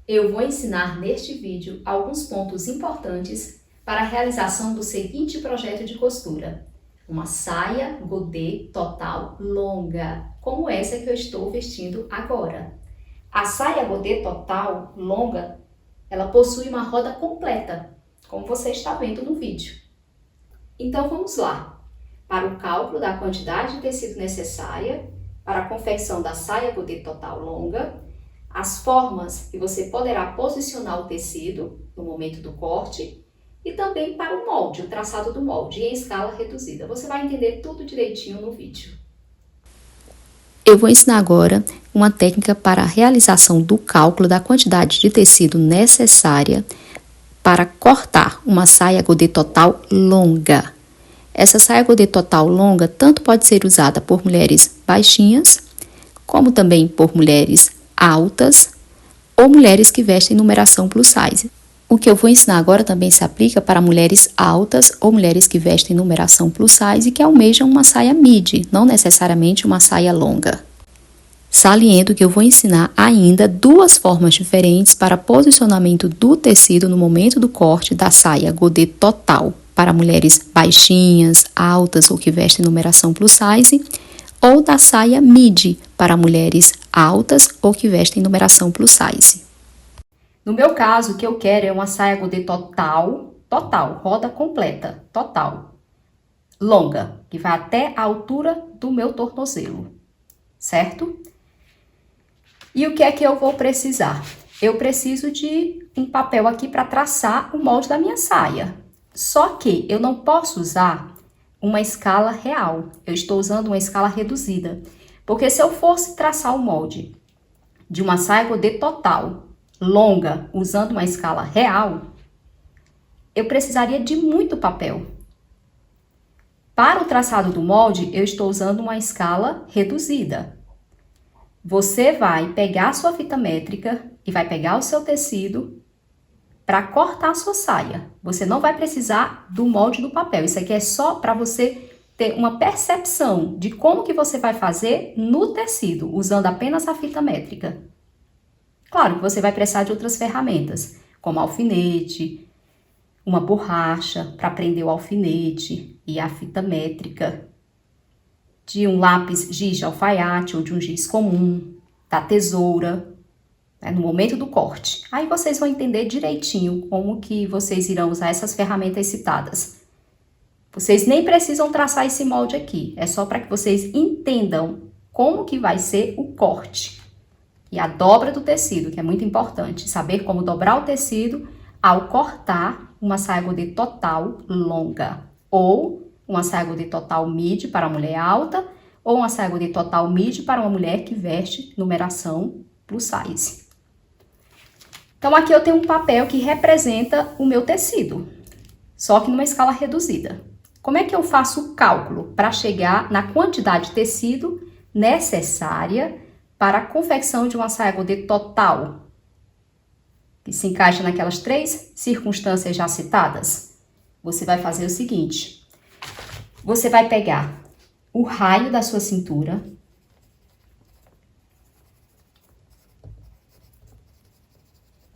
Eu vou ensinar neste vídeo alguns pontos importantes para a realização do seguinte projeto de costura. Uma saia godê total longa, como essa que eu estou vestindo agora. A saia godê total longa, ela possui uma roda completa, como você está vendo no vídeo. Então vamos lá. Para o cálculo da quantidade de tecido necessária para a confecção da saia godê total longa, as formas que você poderá posicionar o tecido no momento do corte e também para o molde, o traçado do molde em escala reduzida. Você vai entender tudo direitinho no vídeo. Eu vou ensinar agora uma técnica para a realização do cálculo da quantidade de tecido necessária para cortar uma saia godê total longa. Essa saia godê total longa tanto pode ser usada por mulheres baixinhas, como também por mulheres altas ou mulheres que vestem numeração plus size. O que eu vou ensinar agora também se aplica para mulheres altas ou mulheres que vestem numeração plus size e que almejam uma saia midi, não necessariamente uma saia longa. Saliento que eu vou ensinar ainda duas formas diferentes para posicionamento do tecido no momento do corte da saia godê total para mulheres baixinhas, altas ou que vestem numeração plus size, ou da saia midi para mulheres altas ou que vestem numeração plus size. No meu caso, o que eu quero é uma saia godê total, roda completa, total, longa, que vai até a altura do meu tornozelo, certo? E o que é que eu vou precisar? Eu preciso de um papel aqui para traçar o molde da minha saia. Só que eu não posso usar uma escala real, eu estou usando uma escala reduzida. Porque se eu fosse traçar o molde de uma saia godê total, longa, usando uma escala real, eu precisaria de muito papel. Para o traçado do molde, eu estou usando uma escala reduzida. Você vai pegar a sua fita métrica e vai pegar o seu tecido para cortar a sua saia. Você não vai precisar do molde do papel. Isso aqui é só para você ter uma percepção de como que você vai fazer no tecido, usando apenas a fita métrica. Claro que você vai precisar de outras ferramentas, como alfinete, uma borracha para prender o alfinete e a fita métrica, de um lápis giz de alfaiate ou de um giz comum, da tesoura, no momento do corte. Aí vocês vão entender direitinho como que vocês irão usar essas ferramentas citadas. Vocês nem precisam traçar esse molde aqui, é só para que vocês entendam como que vai ser o corte. E a dobra do tecido, que é muito importante, saber como dobrar o tecido ao cortar uma saia godê total longa, ou uma saia godê total midi para mulher alta, ou uma saia godê total midi para uma mulher que veste numeração plus size. Então, aqui eu tenho um papel que representa o meu tecido, só que numa escala reduzida. Como é que eu faço o cálculo para chegar na quantidade de tecido necessária para a confecção de uma saia godê total, que se encaixa naquelas três circunstâncias já citadas? Você vai fazer o seguinte: você vai pegar o raio da sua cintura,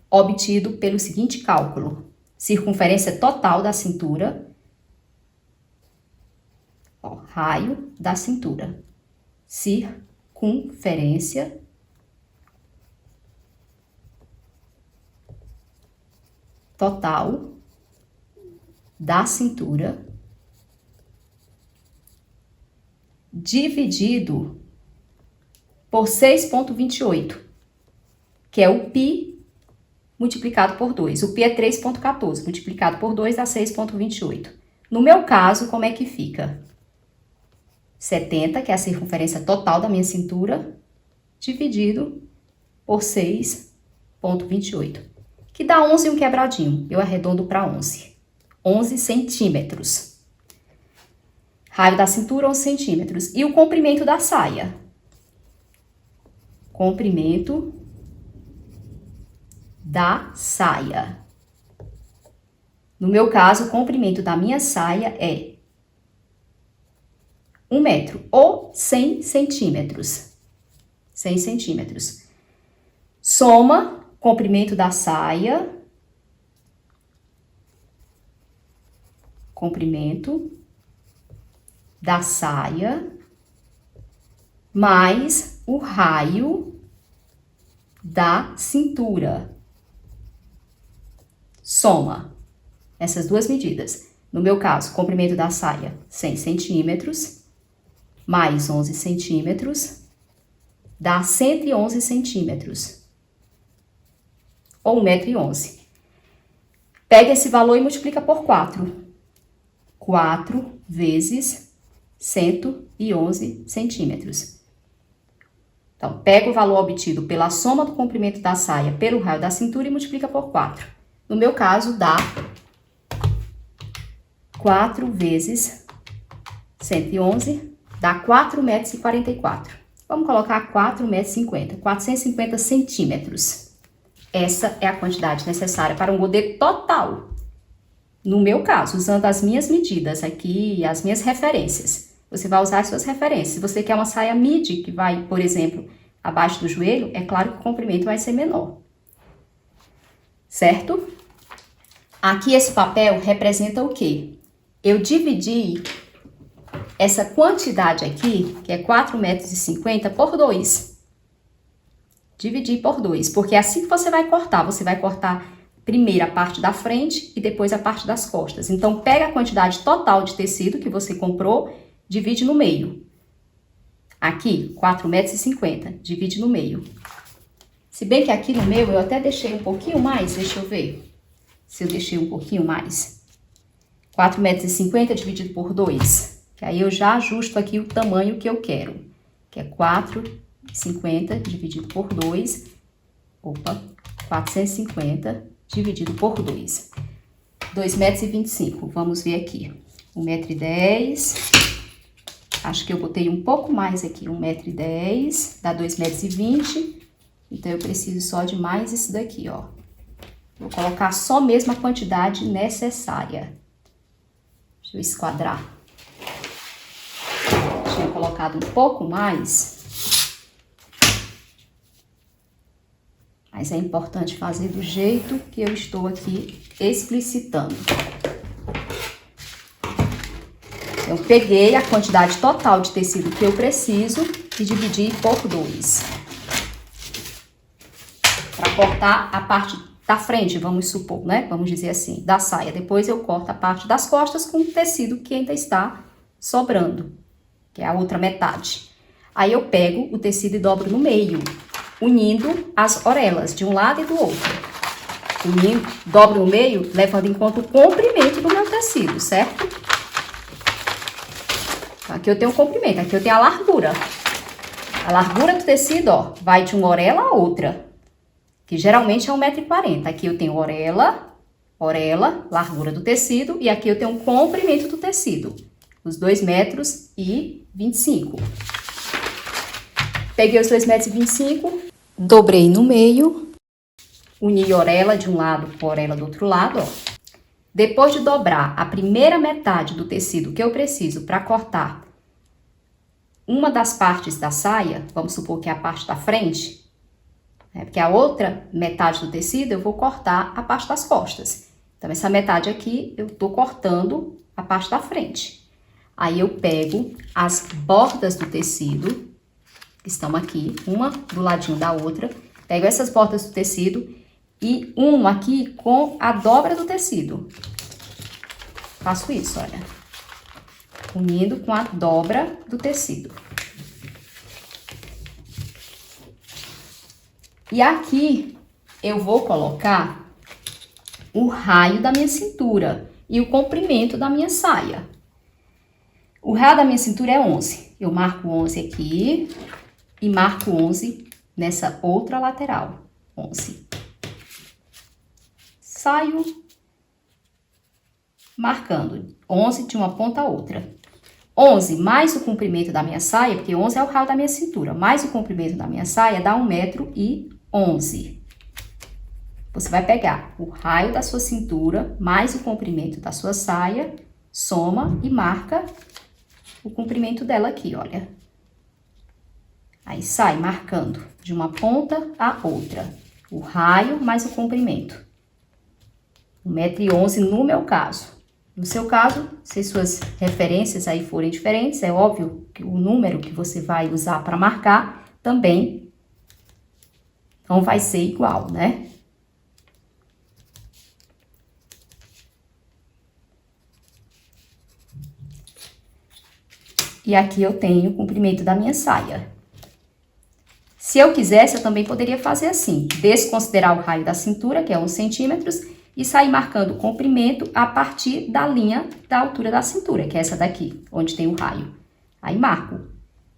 obtido pelo seguinte cálculo: circunferência total da cintura, raio da cintura, circunferência total da cintura, dividido por 6,28, que é o π multiplicado por 2. O π é 3,14, multiplicado por 2 dá 6,28. No meu caso, como é que fica? 70, que é a circunferência total da minha cintura, dividido por 6,28, que dá 11 e um quebradinho. Eu arredondo para 11. 11 centímetros. Raio da cintura, 11 centímetros. E o comprimento da saia? Comprimento da saia. No meu caso, o comprimento da minha saia é 1 metro ou 100 centímetros. 100 centímetros. Soma comprimento da saia, comprimento da saia, mais o raio da cintura. Soma essas duas medidas. No meu caso, comprimento da saia, 100 centímetros, mais 11 centímetros, dá 111 centímetros, ou 1,11 m. Pega esse valor e multiplica por 4. 4 vezes 111 centímetros. Então, pega o valor obtido pela soma do comprimento da saia pelo raio da cintura e multiplica por 4. No meu caso, dá 4 vezes 111, dá 4,44 m. Vamos colocar 4,50 m, 450 centímetros. Essa é a quantidade necessária para um godê total. No meu caso, usando as minhas medidas aqui, as minhas referências. Você vai usar as suas referências. Se você quer uma saia midi, que vai, por exemplo, abaixo do joelho, é claro que o comprimento vai ser menor. Certo? Aqui esse papel representa o quê? Eu dividi essa quantidade aqui, que é 4,50 m, por 2. Dividi por 2, porque assim que você vai cortar primeiro a parte da frente e depois a parte das costas. Então, pega a quantidade total de tecido que você comprou, divide no meio. Aqui, 4,50 m, divide no meio. Se bem que aqui no meu eu até deixei um pouquinho mais, deixa eu ver se eu deixei um pouquinho mais. 4,50 m dividido por 2, que aí eu já ajusto aqui o tamanho que eu quero, que é 4,50 dividido por 2, 450 dividido por 2, 2,25 m, vamos ver aqui, 1,10 m, acho que eu botei um pouco mais aqui, 1,10 m, dá 2,20 m, então eu preciso só de mais isso daqui, ó. Vou colocar só mesmo a quantidade necessária. Deixa eu esquadrar. Tinha colocado um pouco mais. Mas é importante fazer do jeito que eu estou aqui explicitando. Eu peguei a quantidade total de tecido que eu preciso e dividi por 2. Para cortar a parte da frente, vamos supor, né? Vamos dizer assim, da saia. Depois eu corto a parte das costas com o tecido que ainda está sobrando, que é a outra metade. Aí eu pego o tecido e dobro no meio, unindo as orelas de um lado e do outro. Unindo, dobro no meio, levando em conta o comprimento do meu tecido, certo? Aqui eu tenho o comprimento, aqui eu tenho a largura. A largura do tecido, ó, vai de uma orela a outra, que geralmente é 1,40 m. Aqui eu tenho orela, largura do tecido, e aqui eu tenho o comprimento do tecido, os 2,25 m. Peguei os 2,25 m, Dobrei no meio, uni orela de um lado com orela do outro lado, ó. Depois de dobrar a primeira metade do tecido que eu preciso para cortar uma das partes da saia, vamos supor que é a parte da frente, porque a outra metade do tecido eu vou cortar a parte das costas. Então, essa metade aqui eu tô cortando a parte da frente. Aí eu pego as bordas do tecido, que estão aqui, uma do ladinho da outra, pego essas bordas do tecido e uno aqui com a dobra do tecido. Faço isso, olha. Unindo com a dobra do tecido. E aqui eu vou colocar o raio da minha cintura e o comprimento da minha saia. O raio da minha cintura é 11. Eu marco 11 aqui e marco 11 nessa outra lateral. 11. Saio marcando 11 de uma ponta a outra. 11 mais o comprimento da minha saia, porque 11 é o raio da minha cintura, mais o comprimento da minha saia dá 1,11 m. Você vai pegar o raio da sua cintura mais o comprimento da sua saia, soma e marca o comprimento dela aqui, olha. Aí sai marcando de uma ponta a outra. O raio mais o comprimento. 1,11 m no meu caso. No seu caso, se suas referências aí forem diferentes, é óbvio que o número que você vai usar para marcar também não vai ser igual, né? E aqui eu tenho o comprimento da minha saia. Se eu quisesse, eu também poderia fazer assim, desconsiderar o raio da cintura, que é 11 centímetros, e sair marcando o comprimento a partir da linha da altura da cintura, que é essa daqui, onde tem o raio. Aí marco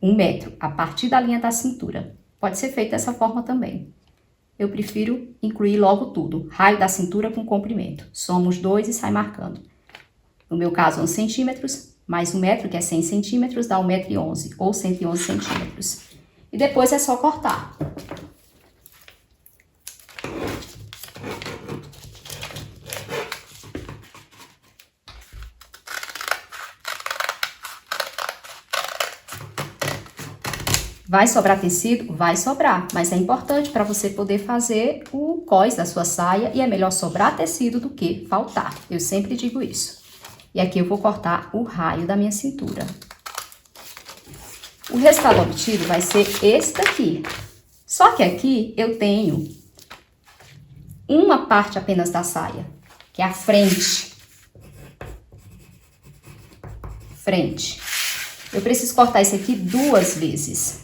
1 metro a partir da linha da cintura. Pode ser feito dessa forma também. Eu prefiro incluir logo tudo, raio da cintura com comprimento. Soma os dois e sai marcando. No meu caso, 11 centímetros, mais 1 metro, que é 100 centímetros, dá 1,11 m, ou 111 centímetros. E depois é só cortar. Vai sobrar tecido? Vai sobrar, mas é importante para você poder fazer o cós da sua saia e é melhor sobrar tecido do que faltar. Eu sempre digo isso. E aqui eu vou cortar o raio da minha cintura. O resultado obtido vai ser esse daqui. Só que aqui eu tenho uma parte apenas da saia, que é a frente. Frente. Eu preciso cortar isso aqui 2 vezes.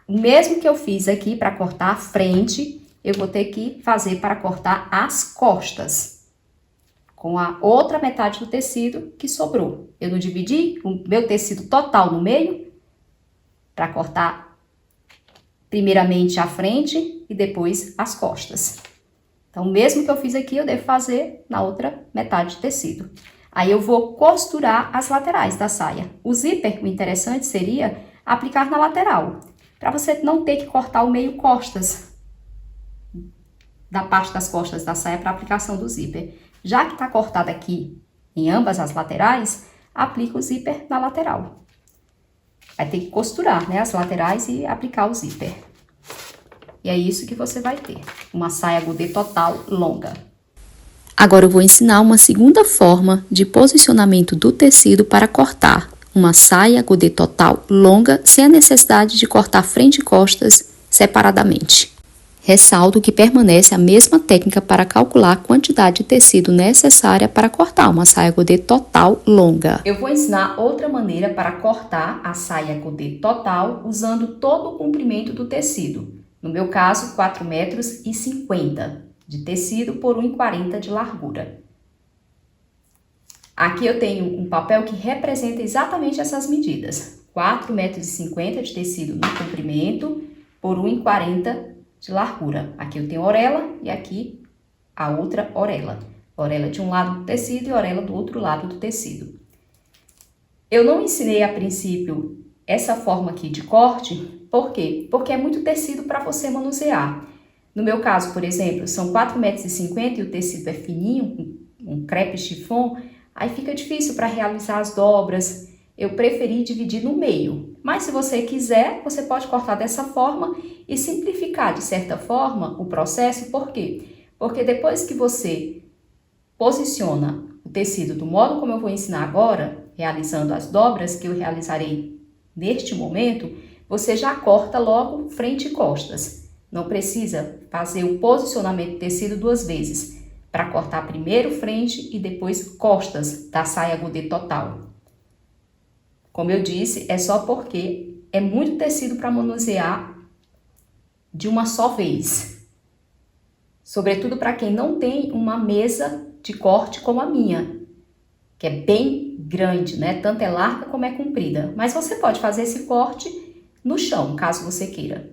O mesmo que eu fiz aqui para cortar a frente, eu vou ter que fazer para cortar as costas. Com a outra metade do tecido que sobrou. Eu não dividi o meu tecido total no meio para cortar primeiramente a frente e depois as costas. Então, o mesmo que eu fiz aqui, eu devo fazer na outra metade do tecido. Aí eu vou costurar as laterais da saia. O zíper, o interessante seria aplicar na lateral, para você não ter que cortar o meio costas, da parte das costas da saia para aplicação do zíper. Já que está cortado aqui em ambas as laterais, aplica o zíper na lateral. Vai ter que costurar, né, as laterais e aplicar o zíper. E é isso que você vai ter, uma saia godê total longa. Agora eu vou ensinar uma segunda forma de posicionamento do tecido para cortar uma saia godê total longa sem a necessidade de cortar frente e costas separadamente. Ressalto que permanece a mesma técnica para calcular a quantidade de tecido necessária para cortar uma saia godê total longa. Eu vou ensinar outra maneira para cortar a saia godê total usando todo o comprimento do tecido. No meu caso, 4,50 m de tecido por 1,40 m de largura. Aqui eu tenho um papel que representa exatamente essas medidas. 4,50 m de tecido no comprimento por 1,40 m de largura. Aqui eu tenho orelha e aqui a outra orelha. Orelha de um lado do tecido e orelha do outro lado do tecido. Eu não ensinei a princípio essa forma aqui de corte, por quê? Porque é muito tecido para você manusear. No meu caso, por exemplo, são 4,50 m e o tecido é fininho, um crepe chiffon, aí fica difícil para realizar as dobras. Eu preferi dividir no meio, mas se você quiser, você pode cortar dessa forma e simplificar de certa forma o processo. Por quê? Porque depois que você posiciona o tecido do modo como eu vou ensinar agora, realizando as dobras que eu realizarei neste momento, você já corta logo frente e costas. Não precisa fazer o posicionamento do tecido 2 vezes, para cortar primeiro frente e depois costas da saia godê total. Como eu disse, é só porque é muito tecido para manusear de uma só vez. Sobretudo para quem não tem uma mesa de corte como a minha, que é bem grande, né? Tanto é larga como é comprida. Mas você pode fazer esse corte no chão, caso você queira.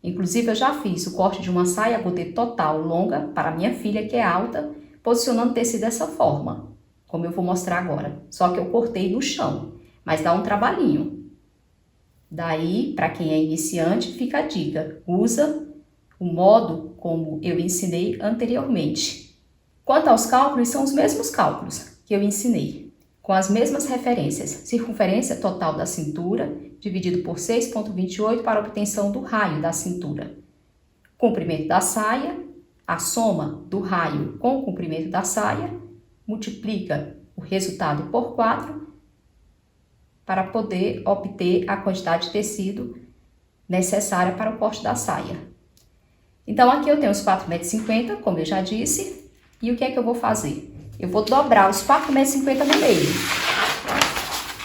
Inclusive, eu já fiz o corte de uma saia godê total longa para minha filha, que é alta, posicionando o tecido dessa forma, como eu vou mostrar agora. Só que eu cortei no chão, mas dá um trabalhinho. Daí, para quem é iniciante, fica a dica. Usa o modo como eu ensinei anteriormente. Quanto aos cálculos, são os mesmos cálculos que eu ensinei, com as mesmas referências. Circunferência total da cintura, dividido por 6,28 para obtenção do raio da cintura. comprimento da saia, a soma do raio com o comprimento da saia, multiplica o resultado por 4 para poder obter a quantidade de tecido necessária para o corte da saia. Então, aqui eu tenho os 4,50 m, como eu já disse, e o que é que eu vou fazer? Eu vou dobrar os 4,50 m no meio.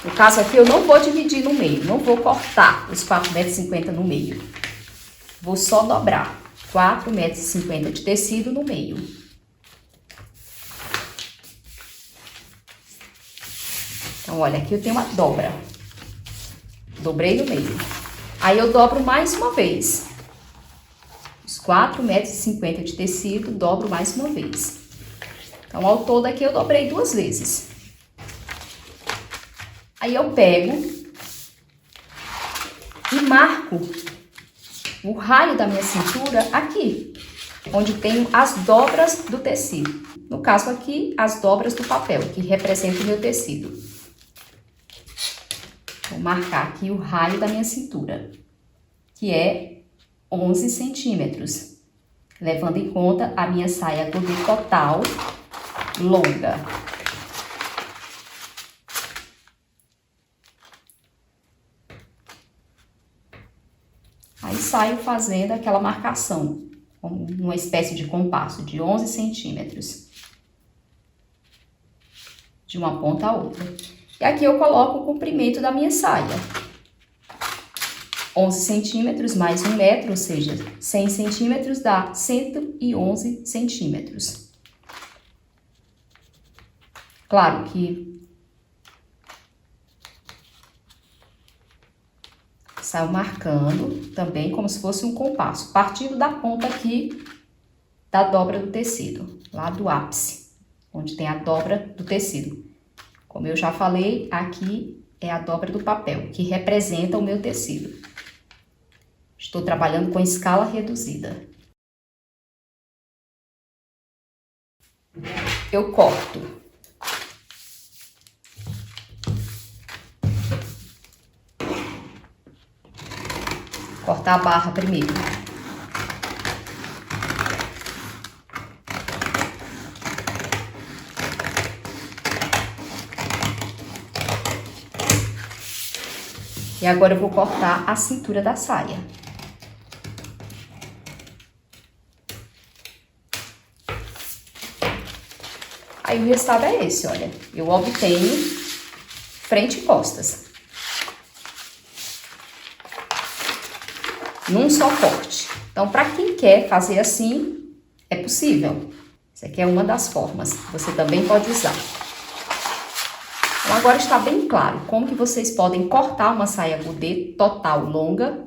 No caso aqui, eu não vou dividir no meio, não vou cortar os 4,50 m no meio. Vou só dobrar 4,50 m de tecido no meio. Então, olha, aqui eu tenho uma dobra. Dobrei no meio. Aí, eu dobro mais uma vez. Os 4,50 m de tecido, dobro mais uma vez. Então, ao todo aqui, eu dobrei 2 vezes. Aí, eu pego e marco o raio da minha cintura aqui, onde tenho as dobras do tecido. No caso aqui, as dobras do papel, que representam o meu tecido. Vou marcar aqui o raio da minha cintura, que é 11 centímetros, levando em conta a minha saia godê total longa. Aí saio fazendo aquela marcação, como uma espécie de compasso de 11 centímetros, de uma ponta a outra. E aqui eu coloco o comprimento da minha saia. 11 centímetros mais 1 metro, ou seja, 100 centímetros dá 111 centímetros. Claro que saio marcando também como se fosse um compasso, partindo da ponta aqui da dobra do tecido, lá do ápice, onde tem a dobra do tecido. Como eu já falei, aqui é a dobra do papel, que representa o meu tecido. Estou trabalhando com escala reduzida. Eu corto. Cortar a barra primeiro. E agora eu vou cortar a cintura da saia. Aí o resultado é esse, olha. Eu obtenho frente e costas. Num só corte. Então, para quem quer fazer assim, é possível. Essa aqui é uma das formas. Você também pode usar. Então, agora está bem claro como que vocês podem cortar uma saia godê total longa.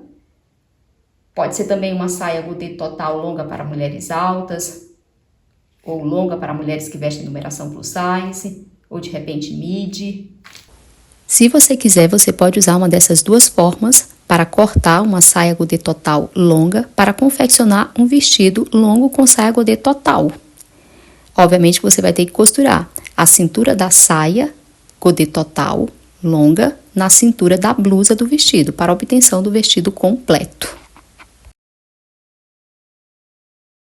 Pode ser também uma saia godê total longa para mulheres altas, ou longa para mulheres que vestem numeração plus size, ou de repente midi. Se você quiser, você pode usar uma dessas duas formas para cortar uma saia godê total longa para confeccionar um vestido longo com saia godê total. Obviamente, você vai ter que costurar a cintura da saia godê total longa na cintura da blusa do vestido para a obtenção do vestido completo.